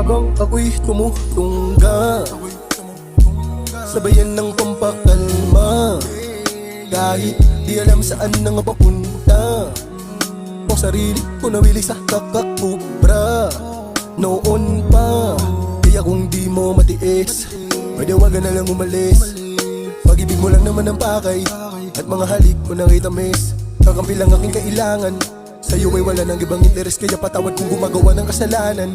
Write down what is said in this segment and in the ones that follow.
Habang ako'y tumutungga, sabayan ng pampakalma. Kahit di alam saan na nga papunta, ang sarili ko nawili sa kakakubra. Noon pa, kaya kung di mo matiis, pwede wag na lang umalis. Pag-ibig mo lang naman ang pakay, at mga halik ko na kitamis. Kakampi lang aking kailangan, sa'yo ay wala nang ibang interes. Kaya patawad kung gumagawa ng kasalanan.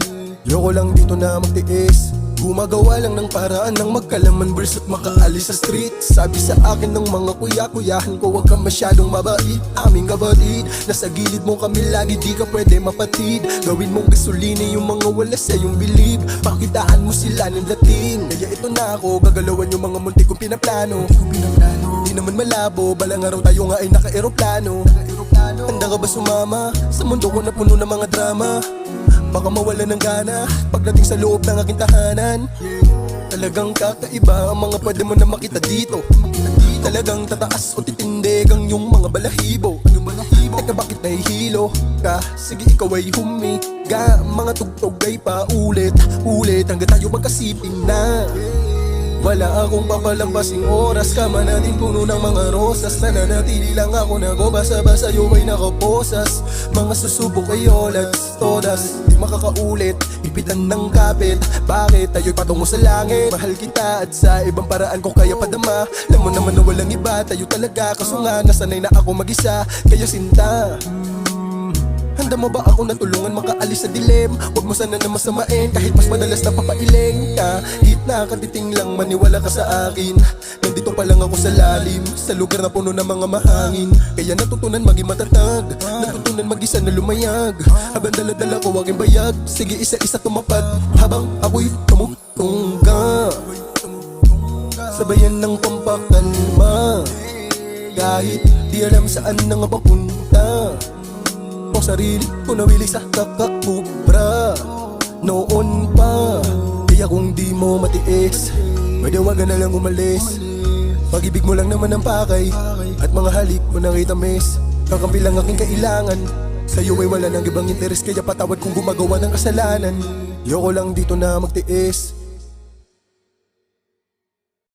Yoko lang dito na magtiis, gumagawa lang ng paraan ng magkalaman verse at makaalis sa street. Sabi sa akin ng mga kuya-kuyahan ko, huwag kang masyadong mabait, aming kapatid. Nasa gilid mo kami lagi, di ka pwede mapatid. Gawin mong gasolina yung mga wala sa iyong bilib, pakitaan mo sila ng dating. Kaya ito na ako, gagalawan yung mga munti kong pinaplano. Di naman malabo, balang araw tayo nga ay naka-aeroplano. Handa ka ba sumama sa mundo ko na puno ng mga drama? Baka mawala ng gana pagdating sa loob ng aking tahanan. Talagang kakaiba ang mga pwede mo na makita dito. Talagang tataas o titindig ang yung mga balahibo. Teka bakit nahihilo ka? Sige ikaw ay humiga. Mga tugtog ay paulit-ulit hanggang tayo magkasiping na. Wala akong papalagpasing oras, kama natin puno ng mga rosas. Nananatili lang ako nagobasa-basa, sa'yo ay nakaposas. Mga susubok ay olats, todas, di makakaulit, ipitan ng kapit. Bakit tayo'y patungo sa langit? Mahal kita at sa ibang paraan ko kaya padama. Alam mo naman na walang iba, tayo talaga. Kaso nga nasanay na ako mag-isa, kaya sinta, handa mo ba ako na tulungan makaalis sa dilim? Huwag mo sana na masamain kahit mas madalas na papailing ka. Hit na katiting lang, maniwala ka sa akin. Nandito pa lang ako sa lalim, sa lugar na puno ng mga mahangin. Kaya natutunan maging matatag, natutunan mag-isa na lumayag. Habang dala-dala ko aking bayag, sige isa-isa tumapad. Habang ako'y tumutungga, sabayan ng pampakalma. Kahit di alam saan na nga papunta, ang sarili ko nawili sa kakakubra. Noon pa, kaya kung di mo matiis, pwede wag na lang umalis. Pag-ibig mo lang naman ang pakay, at mga halik mo na kitamis. Kakampi lang aking kailangan, sa'yo ay wala nang ibang interes. Kaya patawad kung gumagawa ng kasalanan. Yoko lang dito na magtiis,